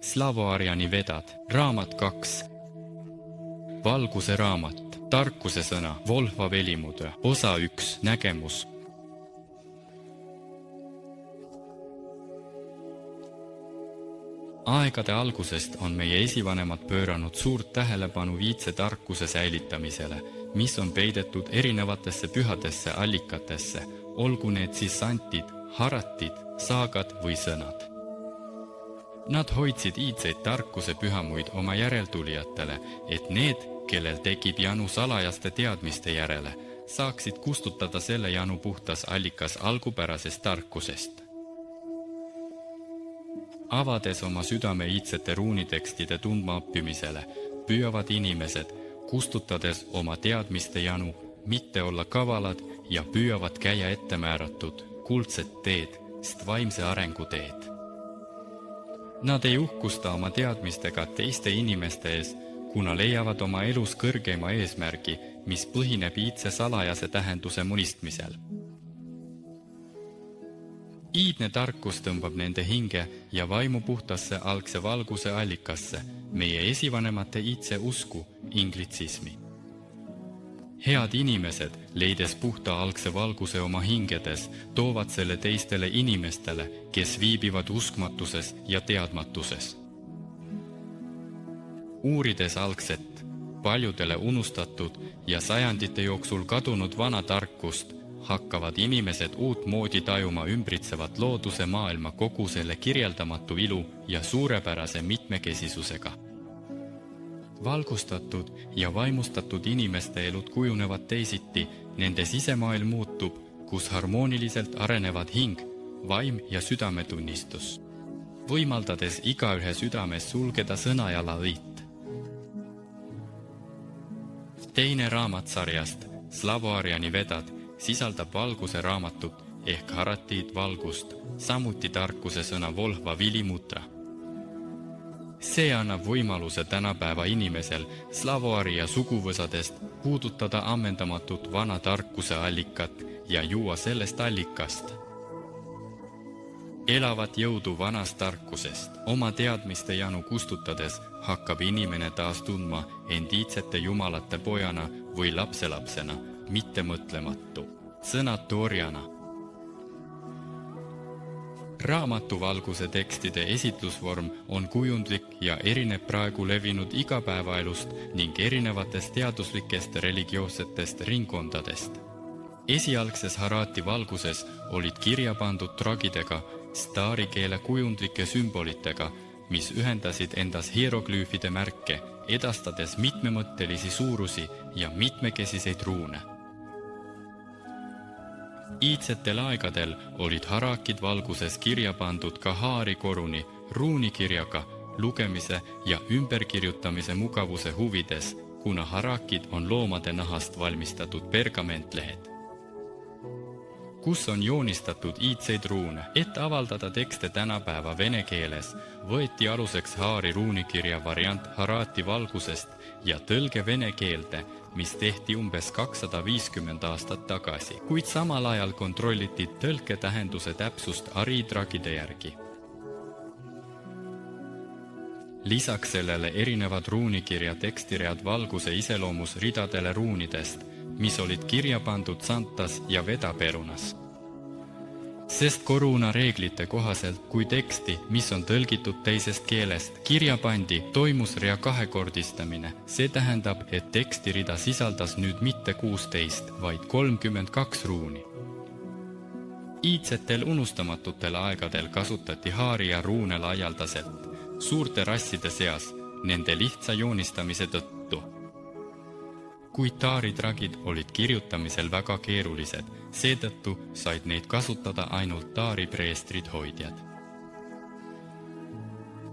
Slavo-Arjani vedad, raamat 2. Valguse raamat, tarkuse sõna, Volhva velimutöö, osa 1, nägemus. Aegade algusest on meie esivanemad pööranud suurt tähelepanu viitse tarkuse säilitamisele, mis on peidetud erinevatesse pühadesse allikatesse, olgu need siis santid, haratid, saagad või sõnad. Nad hoidsid iidseid tarkuse pühamuid oma järeltulijatele, et need, kellel tekib janu salajaste teadmiste järele, saaksid kustutada selle janu puhtas allikas algupärasest tarkusest. Avades oma südame iidsete ruunitekstide tundmaõppimisele, püüavad inimesed, kustutades oma teadmiste janu, mitte olla kavalad ja püüavad käia ettemääratud kuldset teed, vaimse arengu teed. Nad ei uhkusta oma teadmistega teiste inimeste ees, kuna leiavad oma elus kõrgeima eesmärgi, mis põhineb iidse salajase tähenduse mõistmisel. Iidne tarkus tõmbab nende hinge ja vaimu puhtasse algse valguse allikasse, meie esivanemate iidse usku, inglitsismi. Head inimesed, leides puhta algse valguse oma hingedes, toovad selle teistele inimestele, kes viibivad uskmatuses ja teadmatuses. Uurides algset, paljudele unustatud ja sajandite jooksul kadunud vana tarkust, hakkavad inimesed uut moodi tajuma ümbritsevat looduse maailma kogu selle kirjeldamatu ilu ja suurepärase mitmekesisusega. Valgustatud ja vaimustatud inimeste elud kujunevad teisiti, nende sisemaailm muutub, kus harmooniliselt arenevad hing, vaim ja südametunnistus, võimaldades igaühe südames sulgeda sõnajala õit. Teine raamat sarjast, Slavo-Arjani vedad, sisaldab valguse raamatut ehk haratid valgust, samuti tarkuse sõna Volhva vilimutra. See annab võimaluse tänapäeva inimesel Slavo-Arja suguvõsadest puudutada ammendamatut vana tarkuse allikat ja juua sellest allikast. Elavat jõudu vanast tarkusest, oma teadmiste janu kustutades, hakkab inimene taas tundma end iidsete jumalate pojana või lapselapsena, mitte mõtlematu, sõnatu orjana. Raamatuvalguse tekstide esitlusvorm on kujundlik ja erineb praegu levinud igapäevaelust ning erinevatest teaduslikest religioossetest ringkondadest. Esialgses harati valguses olid kirja pandud tragidega, staari keele kujundlike sümbolitega, mis ühendasid endas hieroglüüfide märke, edastades mitmemõttelisi suurusi ja mitmekesiseid ruune. Iidsetel aegadel olid harakid valguses kirja pandud ka haari koruni, ruunikirjaga, lugemise ja ümberkirjutamise mugavuse huvides, kuna harakid on loomade nahast valmistatud pergamentlehed, kus on joonistatud iidseid ruune. Et avaldada tekste tänapäeva vene keeles, võeti aluseks haari ruunikirja variant harati valgusest ja tõlge vene keelde, mis tehti umbes 250 aastat tagasi, kuid samal ajal kontrolliti tõlke tähenduse täpsust ariitragide järgi. Lisaks sellele erinevad ruunikirja tekstiread valguse iseloomus ridadele ruunidest, mis olid kirja pandud santas ja vedaperunas. Sest koruna reeglite kohaselt, kui teksti, mis on tõlgitud teisest keelest, kirja pandi, toimus rea kahekordistamine. See tähendab, et tekstirida sisaldas nüüd mitte 16, vaid 32 ruuni. Iidsetel unustamatutel aegadel kasutati haari ja ruune laialdaselt, suurte rasside seas, nende lihtsa joonistamise tõttu. Kuid taaritragid olid kirjutamisel väga keerulised, seetõttu said neid kasutada ainult taaripreestrid hoidjad.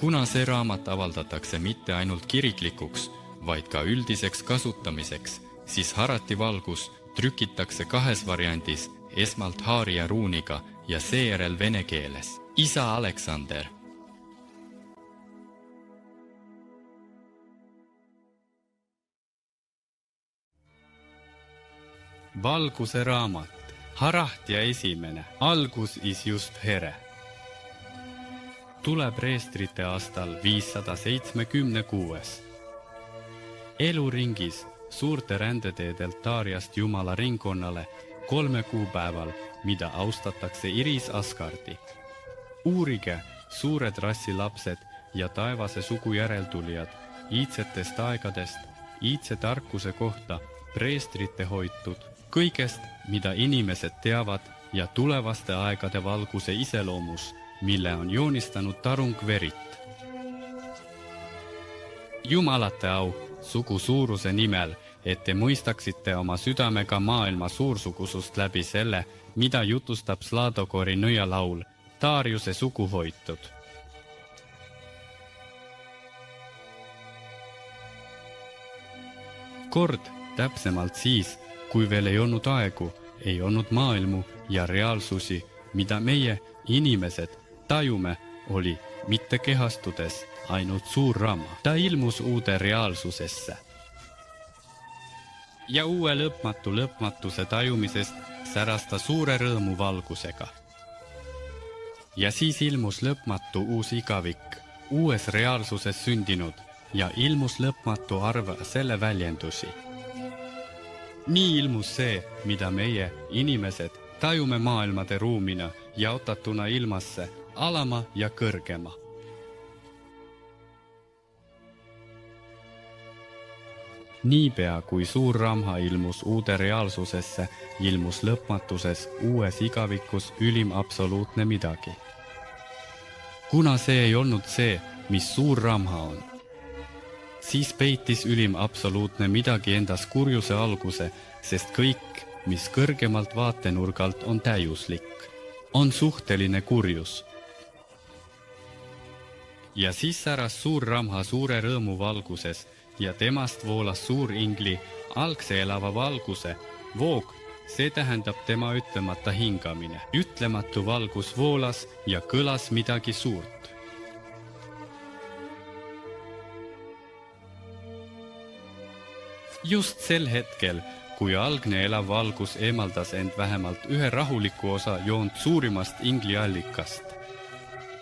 Kuna see raamat avaldatakse mitte ainult kiriklikuks, vaid ka üldiseks kasutamiseks, siis harati valgus trükitakse 2 variandis, esmalt haari ja ruuniga ja seejärel vene keeles. Isa Aleksander. Valguse raamat, Harahtja esimene, algus is just here. tuleb preestrite aastal 576. Eluringis suurte rändeteedelt Taariast Jumala ringkonnale 3 kuupäeval, mida austatakse Iris Asgardi. Uurige, suured rassilapsed ja taevase sugu järeltulijad, iidsetest aegadest, iidse tarkuse kohta preestrite hoitud, kõigest, mida inimesed teavad ja tulevaste aegade valguse iseloomus, mille on joonistanud Tarung Verit. Jumalate au sugu suuruse nimel, et te mõistaksite oma südamega maailma suursugusust läbi selle, mida jutustab Sladokori nõialaul, Taariuse sugu hoitud. Kord, täpsemalt siis, kui veel ei olnud aegu, ei olnud maailmu ja reaalsusi, mida meie, inimesed, tajume, oli mitte kehastudes ainult suur ramma. Ta ilmus uude reaalsusesse. Ja uue lõpmatuse tajumisest säras ta suure rõõmu valgusega. Ja siis ilmus lõpmatu uus igavik, uues reaalsuses sündinud, ja ilmus lõpmatu arv selle väljendusi. Nii ilmus see, mida meie, inimesed, tajume maailmade ruumina jaotatuna ilmasse, alama ja kõrgema. Niipea, kui suur ramha ilmus uude reaalsusesse, ilmus lõpmatuses uues igavikus ülim absoluutne midagi. Kuna see ei olnud see, mis suur ramha on, siis peitis ülim absoluutne midagi endas kurjuse alguse, sest kõik, mis kõrgemalt vaatenurgalt on täiuslik, on suhteline kurjus. Ja siis säras suur ramha suure rõõmu valguses ja temast voolas suur ingli, algse elava valguse, voog, see tähendab tema ütlemata hingamine. Ütlematu valgus voolas ja kõlas midagi suurt. Just sel hetkel, kui algne elav valgus eemaldas end vähemalt ühe rahuliku osa joont suurimast ingliallikast,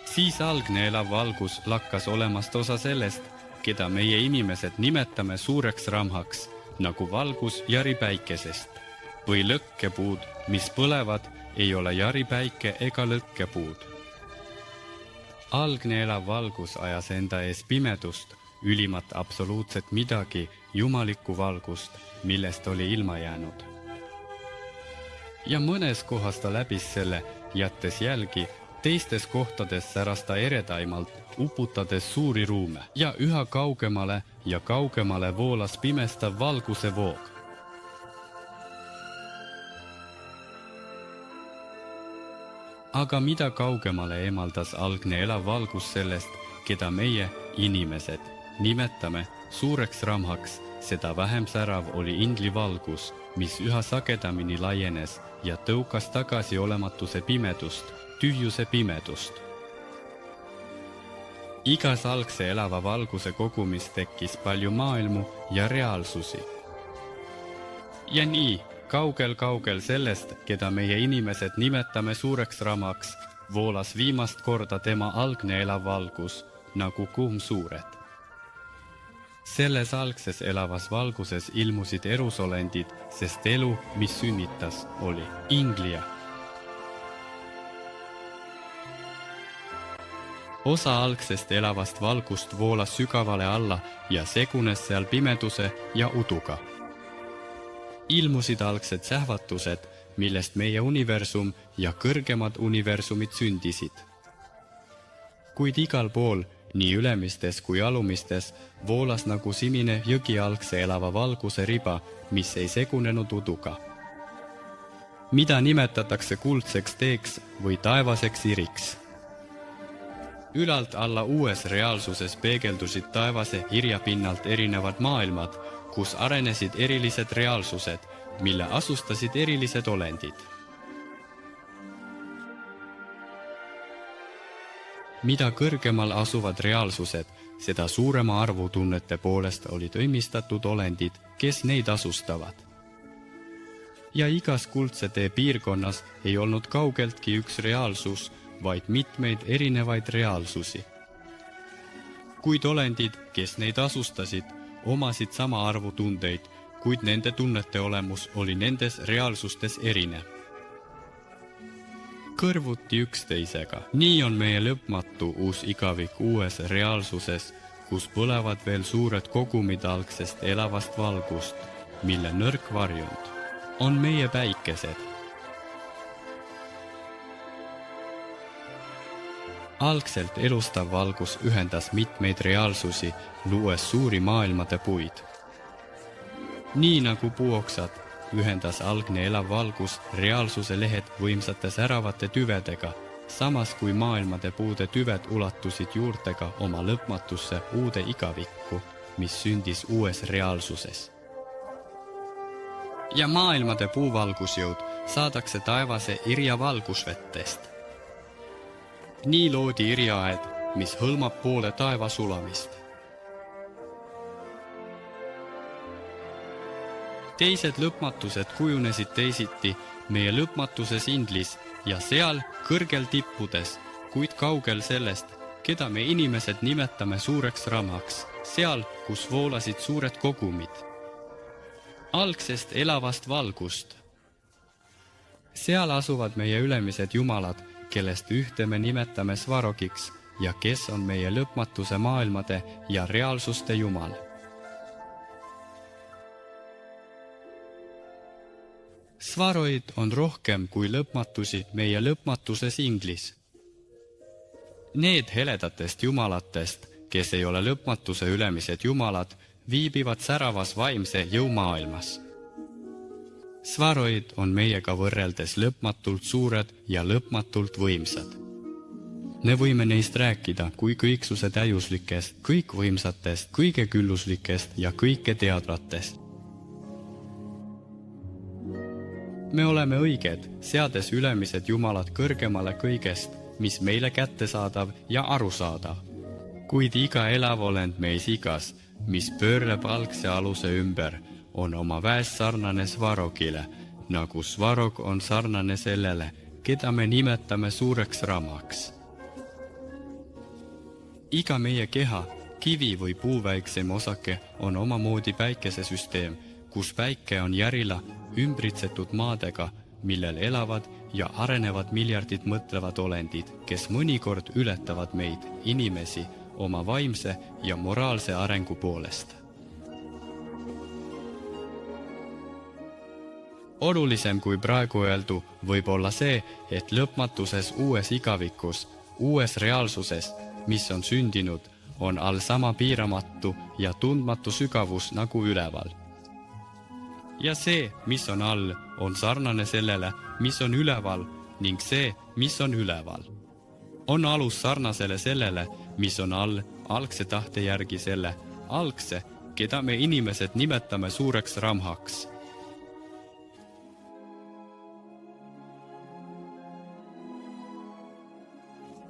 siis algne elav valgus lakkas olemast osa sellest, keda meie inimesed nimetame suureks ramhaks, nagu valgus jaripäikesest. Või lõkkepuud, mis põlevad, ei ole jaripäike ega lõkkepuud. Algne elav valgus ajas enda ees pimedust, ülimat absoluutset midagi, jumalikku valgust, millest oli ilma jäänud. Ja mõnes kohas ta läbis selle, jättes jälgi, teistes kohtades säras ta eredaimalt, uputades suuri ruume, ja üha kaugemale ja kaugemale voolas pimestav valguse voog. Aga mida kaugemale eemaldas algne elav valgus sellest, keda meie, inimesed, nimetame suureks ramhaks, seda vähem särav oli ingli valgus, mis üha sagedamini laienes ja tõukas tagasi olematuse pimedust, tühjuse pimedust. Igas algse elava valguse kogumis tekkis palju maailmu ja reaalsusi. Ja nii, kaugel sellest, keda meie inimesed nimetame suureks ramaks, voolas viimast korda tema algne elav valgus, nagu kuumsuured. Selles algses elavas valguses ilmusid erusolendid, sest elu, mis sünnitas, oli inglia. Osa algsest elavast valgust voolas sügavale alla ja segunes seal pimeduse ja uduga. Ilmusid algsed sähvatused, millest meie universum ja kõrgemad universumid sündisid. Kuid igal pool, nii ülemistes kui alumistes, voolas nagu simine jõgi algse elava valguse riba, mis ei segunenud uduga. Mida nimetatakse kuldseks teeks või taevaseks iriks. Ülalt alla uues reaalsuses peegeldusid taevase irjapinnalt erinevad maailmad, kus arenesid erilised reaalsused, mille asustasid erilised olendid. Mida kõrgemal asuvad reaalsused, seda suurema arvutunnete poolest olid õimistatud olendid, kes neid asustavad. Ja igas kuldse tee piirkonnas ei olnud kaugeltki üks reaalsus, vaid mitmeid erinevaid reaalsusi. Kuid olendid, kes neid asustasid, omasid sama arvu tundeid, kuid nende tunnete olemus oli nendes reaalsustes erinev. Kõrvuti üksteisega. Nii on meie lõpmatu uus igavik uues reaalsuses, kus põlevad veel suured kogumid algsest elavast valgust, mille nõrk varjund on meie päikesed. Algselt elustav valgus ühendas mitmeid reaalsusi, luues suuri maailmade puid. Nii nagu puuoksad, ühendas algne elav valgus reaalsuse lehed võimsate säravate tüvedega, samas kui maailmade puude tüved ulatusid juurtega oma lõpmatusse uude igavikku, mis sündis uues reaalsuses. Ja maailmade puuvalgusjõud saadakse taevase irja valgusvettest. Nii loodi irjaaed, mis hõlmab poole taeva sulamist. Teised lõpmatused kujunesid teisiti meie lõpmatuses Indlis ja seal kõrgel tippudes, kuid kaugel sellest, keda me inimesed nimetame suureks ramaks, seal, kus voolasid suured kogumid. Algsest elavast valgust. Seal asuvad meie ülemised jumalad, kellest ühte me nimetame Svarogiks ja kes on meie lõpmatuse maailmade ja reaalsuste jumal. Svaroid on rohkem kui lõpmatusi meie lõpmatuses Inglis. Need heledatest jumalatest, kes ei ole lõpmatuse ülemised jumalad, viibivad säravas vaimse jõumaailmas. Svaroid on meiega võrreldes lõpmatult suured ja lõpmatult võimsad. Me võime neist rääkida kui kõiksuse täiuslikest, kõikvõimsatest, kõigekülluslikest ja kõike teadvatest. Me oleme õiged, seades ülemised jumalad kõrgemale kõigest, mis meile kättesaadav ja arusaadav. Kuid iga elav olend meis igas, mis pöörleb algse aluse ümber, on oma väes sarnane Svarogile, nagu Svarog on sarnane sellele, keda me nimetame suureks ramaks. Iga meie keha, kivi või puuväiksem osake on omamoodi päikesesüsteem, kus päike on järila ümbritsetud maadega, millel elavad ja arenevad miljardid mõtlevad olendid, kes mõnikord ületavad meid, inimesi, oma vaimse ja moraalse arengu poolest. Olulisem kui praegu öeldu võib olla see, et lõpmatuses uues igavikus, uues reaalsuses, mis on sündinud, on all sama piiramatu ja tundmatu sügavus nagu üleval. Ja see, mis on all, on sarnane sellele, mis on üleval, ning see, mis on üleval. On alus sarnasele sellele, mis on all, algse tahte järgi selle, algse, keda me inimesed nimetame suureks ramhaks.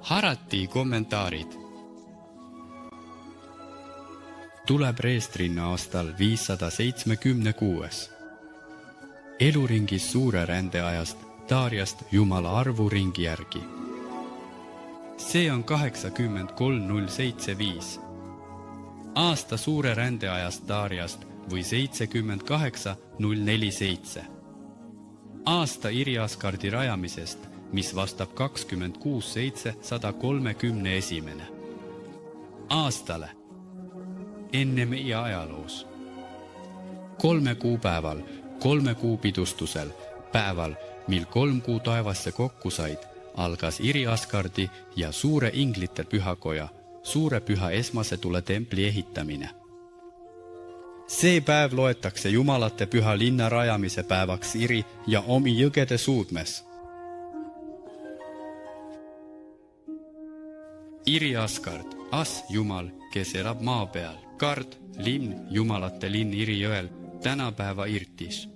Harati kommentaarid. Tuleb reestrinna aastal 576. Eluringis suure rändeajast, Daariast Jumala arvu ringi järgi. See on 83075. Aasta suure rändeajast Daariast või 78047. Aasta Iriaskardi rajamisest, mis vastab 26.731. Aastale enne meie ajaloos. 3 kuupäeval, 3 kuu pidustusel, päeval, mil 3 kuu taevasse kokku said, algas Iriaskardi ja suure inglite pühakoja, suure püha esmase tule templi ehitamine. See päev loetakse jumalate püha linna rajamise päevaks Iri ja Omi jõgede suudmes. Iriaskard, As jumal, kes elab maa peal. Kard, linn, jumalate linn Iri jõel, tänapäeva Irtis.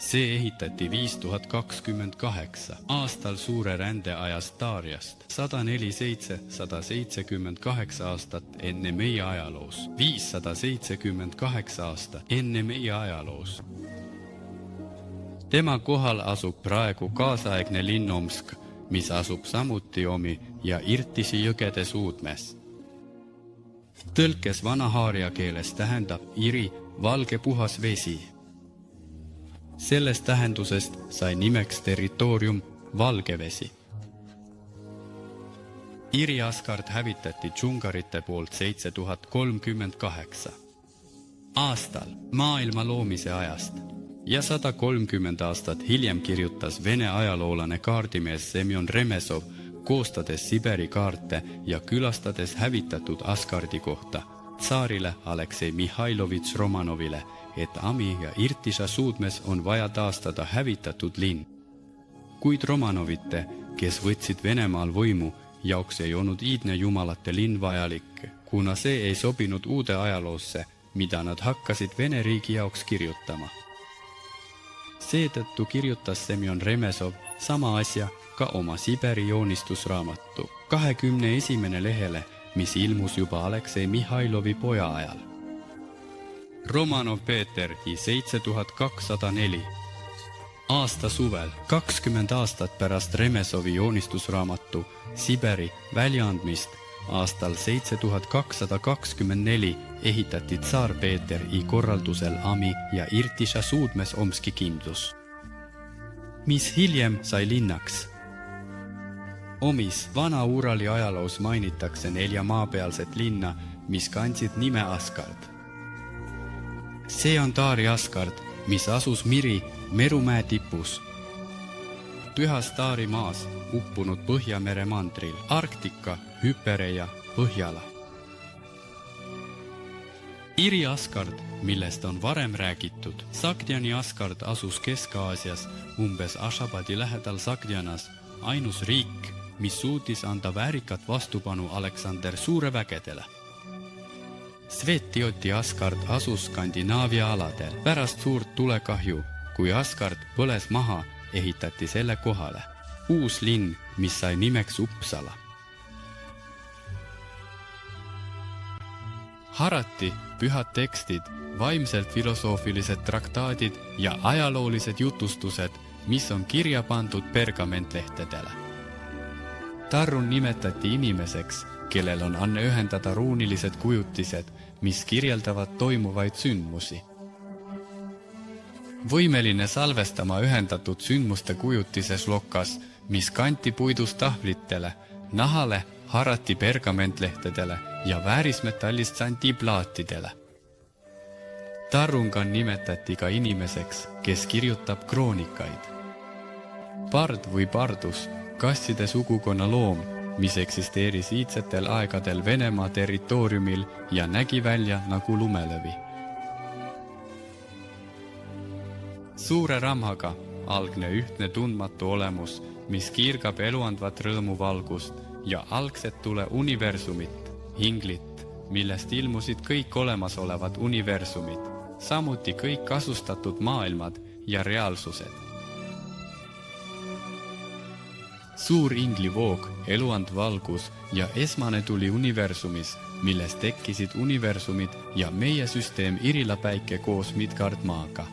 See ehitati 5028 aastal suure rändeajast Daariast, 147-178 aastat enne meie ajaloos, 578 aastat enne meie ajaloos. Tema kohal asub praegu kaasaegne linn Omsk, mis asub samuti Omi ja Irtisi jõgede suudmes. Tõlkes vanahaaria keeles tähendab Iri valge puhas vesi. Sellest tähendusest sai nimeks territoorium Valgevesi. Iri Asgard hävitati džungarite poolt 7038 aastal maailma loomise ajast ja 130 aastat hiljem kirjutas vene ajaloolane kaardimees Semjon Remesov, koostades Siberi kaarte ja külastades hävitatud Asgardi kohta tsaarile Aleksei Mihhailovitš Romanovile, et Ami ja Irtiša suudmes on vaja taastada hävitatud linn. Kuid Romanovite, kes võtsid Venemaal võimu, jaoks ei olnud iidne jumalate linn vajalik, kuna see ei sobinud uude ajaloosse, mida nad hakkasid Vene riigi jaoks kirjutama. Seetõttu kirjutas Semjon Remesov sama asja ka oma Siberi joonistusraamatu 21. lehele, mis ilmus juba Aleksei Mihhailovi poja ajal. Romanov Peeter I 7204. Aasta suvel, 20 aastat pärast Remesovi joonistusraamatu Siberi väljaandmist, aastal 7224 ehitati tsaar Peeter I korraldusel Ami ja Irtiša suudmes Omski kindlus, mis hiljem sai linnaks. Omis Vana-Urali ajaloos mainitakse 4 maapealset linna, mis kandsid nime Asgard. See on Taari Asgard, mis asus Miri Merumäe tipus, pühas Taari maas uppunud Põhjamere mandril, Arktika, Hüpere ja Põhjala. Iri Asgard, millest on varem räägitud, Sagdiani Asgard asus Kesk-Aasias umbes Ashabadi lähedal Sagdianas, ainus riik, mis suutis anda väärikat vastupanu Aleksander Suure vägedele. Svetioti Asgard asus Skandinaavia aladel. Pärast suurt tulekahju, kui Asgard põles maha, ehitati selle kohale uus linn, mis sai nimeks Uppsala. Harati pühad tekstid, vaimselt filosoofilised traktaadid ja ajaloolised jutustused, mis on kirja pandud pergamentlehtedele. Tarrun nimetati inimeseks, kellel on anne ühendada ruunilised kujutised, mis kirjeldavad toimuvaid sündmusi. Võimeline salvestama ühendatud sündmuste kujutise šlokas, mis kanti puidust tahvlitele, nahale, Harati pergamentlehtedele ja väärismetallist sandiplaatidele. Tarrungan nimetati ka inimeseks, kes kirjutab kroonikaid. Pard või pardus, kasside sugukonna loom, mis eksisteeris iidsetel aegadel Venemaa territooriumil ja nägi välja nagu lumelõvi. Suure ramhaga, algne ühtne tundmatu olemus, mis kiirgab eluandvat rõõmuvalgust ja algsetule universumit, hinglit, millest ilmusid kõik olemasolevad universumid, samuti kõik asustatud maailmad ja reaalsused. Suur inglivoog, eluandvalgus ja esmane tuli universumis, millest tekkisid universumid ja meie süsteem Irilapäike koos Midgard-maaga.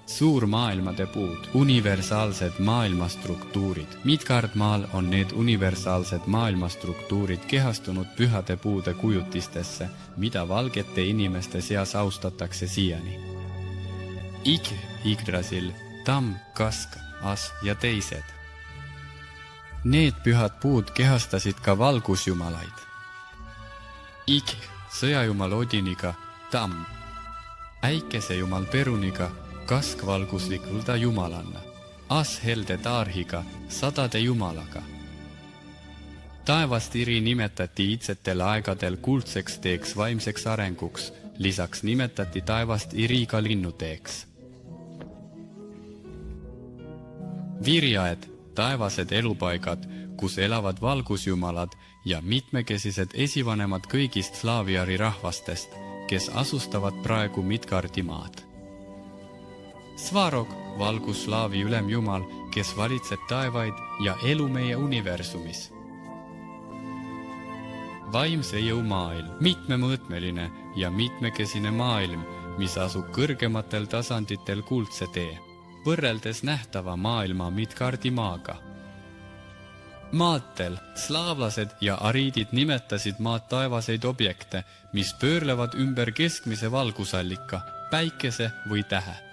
Suur maailmade puud, universaalsed maailmastruktuurid. Midgard-maal on need universaalsed maailmastruktuurid kehastunud pühade puude kujutistesse, mida valgete inimeste seas austatakse siiani. Yggdrasil, Tamm, Kask, As ja teised. Need pühad puud kehastasid ka valgusjumalaid. Sõjajumal Odiniga, Tamm, äikesejumal Peruniga, kaskvalguslikulda jumalanna, Ashelde Tarhiga, sadade jumalaga. Taevast Iri nimetati iidsetel aegadel kuldseks teeks vaimseks arenguks, lisaks nimetati taevast Iriga linnuteeks. Virjaed, taevased elupaigad, kus elavad valgusjumalad ja mitmekesised esivanemad kõigist slaaviari rahvastest, kes asustavad praegu Midgardi-maad. Svarog, valgusslaavi ülemjumal, kes valitseb taevaid ja elu meie universumis. Vaimse jõu maailm, mitmemõõtmeline ja mitmekesine maailm, mis asub kõrgematel tasanditel kuldse tee. võrreldes nähtava maailma Midgardi maaga. Maatel slaavlased ja ariidid nimetasid maad taevaseid objekte, mis pöörlevad ümber keskmise valgusallika, päikese või tähe.